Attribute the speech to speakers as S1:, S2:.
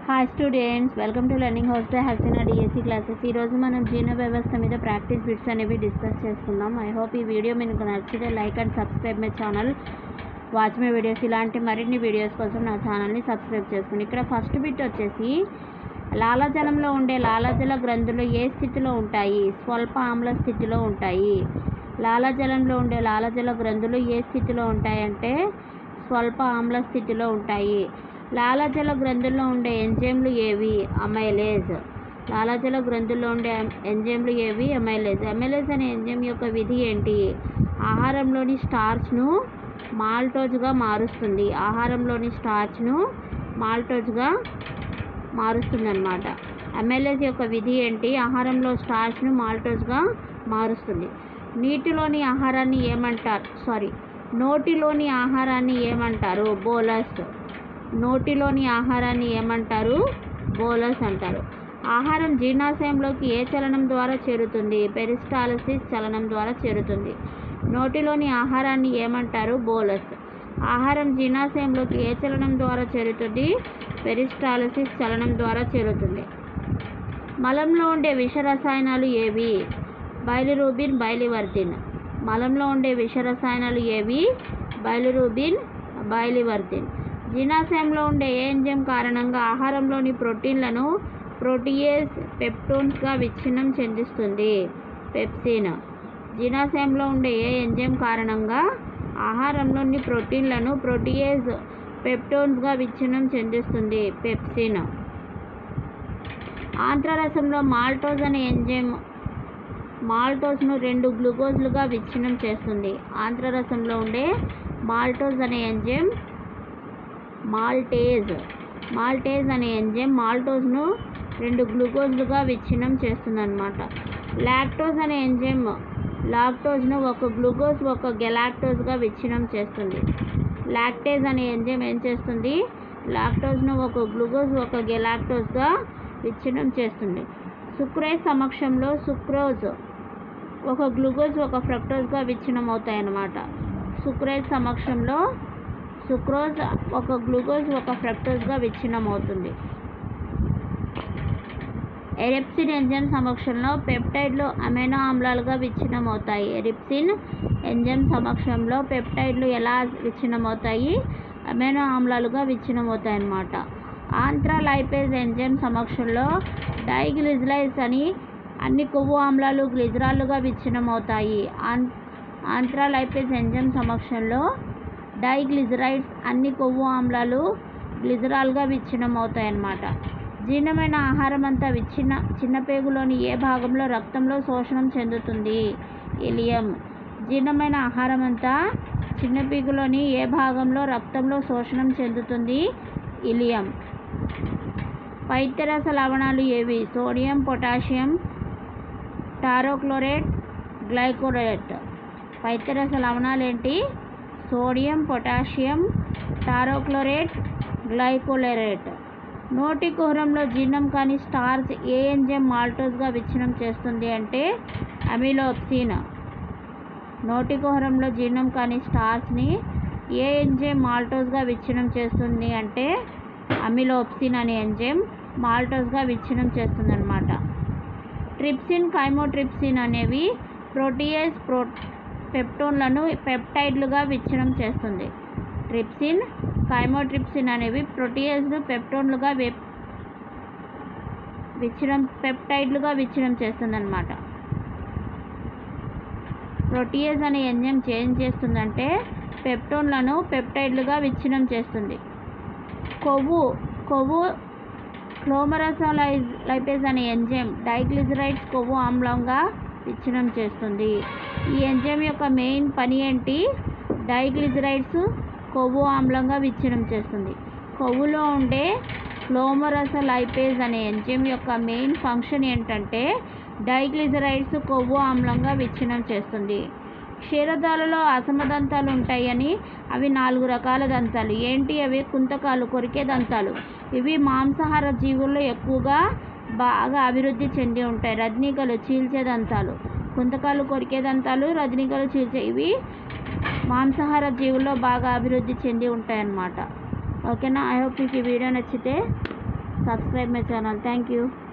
S1: Hi students, welcome to learning house by Haseena DSC classes. ఈరోజు మనం జీర్ణ వ్యవస్థ మీద ప్రాక్టీస్ బిట్స్ అనేవి డిస్కస్ చేసుకుందాం. ఐ హోప్ ఈ వీడియో మీకు నచ్చితే like and subscribe my channel, watch my videos. ఇలాంటి మరిన్ని వీడియోస్ కోసం నా ఛానల్ని సబ్స్క్రైబ్ చేసుకోండి. ఇక్కడ ఫస్ట్ బిట్ వచ్చేసి, లాలాజలంలో ఉండే లాలాజల గ్రంథులు ఏ స్థితిలో ఉంటాయి? స్వల్ప ఆమ్ల స్థితిలో ఉంటాయి. లాలాజలంలో ఉండే లాలాజల గ్రంథులు ఏ స్థితిలో ఉంటాయంటే స్వల్ప ఆమ్ల స్థితిలో ఉంటాయి. లాలాజల గ్రంథుల్లో ఉండే ఎంజైమ్లు ఏవి? అమైలేజ్. లాలాజల గ్రంథుల్లో ఉండే ఎంజైమ్లు ఏవి? అమైలేజ్. అమైలేజ్ అనే ఎంజైమ్ యొక్క విధి ఏంటి? ఆహారంలోని స్టార్చ్ను మాల్టోజ్గా మారుస్తుంది. ఆహారంలోని స్టార్చ్ను మాల్టోజ్గా మారుస్తుంది అన్నమాట. అమైలేజ్ యొక్క విధి ఏంటి? ఆహారంలో స్టార్చ్ను మాల్టోజ్గా మారుస్తుంది. నోటిలోని ఆహారాన్ని ఏమంటారు? బోలస్. నోటిలోని ఆహారాన్ని ఏమంటారు? బోలస్ అంటారు. ఆహారం జీర్ణాశయంలోకి ఏ చలనం ద్వారా చేరుతుంది? పెరిస్టాలసిస్ చలనం ద్వారా చేరుతుంది. నోటిలోని ఆహారాన్ని ఏమంటారు? బోలస్. ఆహారం జీర్ణాశయంలోకి ఏ చలనం ద్వారా చేరుతుంది? పెరిస్టాలసిస్ చలనం ద్వారా చేరుతుంది. మలంలో ఉండే విష రసాయనాలు ఏవి? బైలిరూబిన్, బైలివర్జిన్. మలంలో ఉండే విష రసాయనాలు ఏవి? బైలిరూబిన్, బైలివర్జిన్. జీర్ణాశయంలో ఉండే ఏ ఎంజైమ్ కారణంగా ఆహారంలోని ప్రోటీన్లను ప్రోటీయేజ్ పెప్టోన్స్గా విచ్ఛిన్నం చెందిస్తుంది? పెప్సిన్. జీర్ణాశయంలో ఉండే ఏ ఎంజైమ్ కారణంగా ఆహారంలోని ప్రోటీన్లను ప్రోటీయేజ్ పెప్టోన్స్గా విచ్ఛిన్నం చెందిస్తుంది? పెప్సిన్. ఆంత్రరసంలో మాల్టోజ్ అనే ఎంజైమ్ మాల్టోజ్ను 2 గ్లూకోజ్లుగా విచ్ఛిన్నం చేస్తుంది. ఆంత్రరసంలో ఉండే మాల్టోజ్ అనే ఎంజైమ్ మాల్టేజ్ అనే ఎంజైమ్ మాల్టోజ్ను 2 గ్లూకోజ్లుగా విచ్ఛిన్నం చేస్తుందన్నమాట. లాక్టోజ్ అనే ఎంజైమ్ లాక్టోజ్ను 1 గ్లూకోజ్ 1 గెలాక్టోజ్గా విచ్ఛిన్నం చేస్తుంది. లాక్టేజ్ అనే ఎంజైమ్ ఏం చేస్తుంది? లాక్టోజ్ను 1 గ్లూకోజ్ 1 గెలాక్టోజ్గా విచ్ఛిన్నం చేస్తుంది. సుక్రేజ్ సమక్షంలో సుక్రోజ్ 1 గ్లూకోజ్ 1 ఫ్రక్టోజ్గా విచ్ఛిన్నం అవుతాయన్నమాట. సుక్రేజ్ సమక్షంలో సుక్రోజ్ 1 గ్లూకోజ్ 1 ఫ్రక్టోజ్గా విచ్ఛిన్నం అవుతుంది. ఎరిప్సిన్ ఎంజైమ్ సమక్షంలో పెప్టైడ్లు అమైనో ఆమ్లాలుగా విచ్ఛిన్నం అవుతాయి. ఎరిప్సిన్ ఎంజైమ్ సమక్షంలో పెప్టైడ్లు ఎలా విచ్ఛిన్నం అవుతాయి? అమైనో ఆమ్లాలుగా విచ్ఛిన్నం అవుతాయి అన్నమాట. ఆంత్రాలైపేజ్ ఎంజైమ్ సమక్షంలో డైగ్లిజరైడ్స్ అన్ని కొవ్వు ఆమ్లాలు గ్లిజరాల్లుగా విచ్ఛిన్నం అవుతాయి. ఆంత్రాలైపేజ్ ఎంజైమ్ సమక్షంలో డైగ్లిజరైడ్స్ అన్ని కొవ్వు ఆమ్లాలు గ్లిజరాల్గా విచ్ఛిన్నం అవుతాయి అన్నమాట. జీర్ణమైన ఆహారం అంతా చిన్నపేగులోని ఏ భాగంలో రక్తంలో శోషణం చెందుతుంది? ఇలియం. జీర్ణమైన ఆహారం అంతా చిన్నపేగులోని ఏ భాగంలో రక్తంలో శోషణం చెందుతుంది? ఇలియం. పైత్యరస లవణాలు ఏవి? Sodium, potassium, taurocholate, glycocholate. పైత్యరస లవణాలు ఏంటి? Sodium, potassium, taurocholate, glycocholate. నోటి కుహరంలో జీర్ణం కాని స్టార్చ్ ఏ ఎంజైమ్ మాల్టోజ్గా విచ్ఛిన్నం చేస్తుంది అంటే అమిలోప్సిన్. నోటి కుహరంలో జీర్ణం కాని స్టార్చ్ని ఏ ఎంజైమ్ మాల్టోజ్గా విచ్ఛిన్నం చేస్తుంది అంటే అమిలోప్సిన్ అనే ఎంజైమ్ మాల్టోజ్గా విచ్ఛిన్నం చేస్తుంది అన్నమాట. ట్రిప్సిన్, కైమోట్రిప్సిన్ అనేవి ప్రోటీయేజ్ పెప్టోన్లను పెప్టైడ్లుగా విచ్ఛిన్నం చేస్తుంది. ట్రిప్సిన్, కైమోట్రిప్సిన్ అనేవి ప్రోటీయేజ్ను పెప్టోన్లుగా పెప్టైడ్లుగా విచ్ఛిన్నం చేస్తుందన్నమాట. ప్రోటీయేజ్ అనే ఎంజైమ్ ఏం చేస్తుందంటే పెప్టోన్లను పెప్టైడ్లుగా విచ్ఛిన్నం చేస్తుంది. కొవ్వు క్లోమరసోలైపేజ్ అనే ఎంజైమ్ డైగ్లిజరైడ్స్ కొవ్వు ఆమ్లంగా విచ్ఛిన్నం చేస్తుంది. ఈ ఎంజైమ్ యొక్క మెయిన్ పని ఏంటి? డైగ్లిజరైడ్స్ కొవ్వు ఆమ్లంగా విచ్ఛిన్నం చేస్తుంది. కొవ్వులో ఉండే క్లోమరసోలైపేజ్ అనే ఎంజైమ్ యొక్క మెయిన్ ఫంక్షన్ ఏంటంటే డైగ్లిజరైడ్స్ కొవ్వు ఆమ్లంగా విచ్ఛిన్నం చేస్తుంది. క్షీరదాలలో అసమదంతాలు ఉంటాయని, అవి 4 రకాల దంతాలు. ఏంటి అవి? కుంతకాలు, కొరికే దంతాలు. ఇవి మాంసాహార జీవుల్లో ఎక్కువగా బాగా అభివృద్ధి చెంది ఉంటాయి. రజనీకలు, చీల్చే దంతాలు. కుంతకాలు, కొరికే దంతాలు, రజనీకలు, చీల్చే ఇవి మాంసాహార జీవుల్లో బాగా అభివృద్ధి చెంది ఉంటాయన్నమాట. ఓకేనా? ఐ హోప్ మీకు ఈ వీడియో నచ్చితే subscribe my channel. Thank you.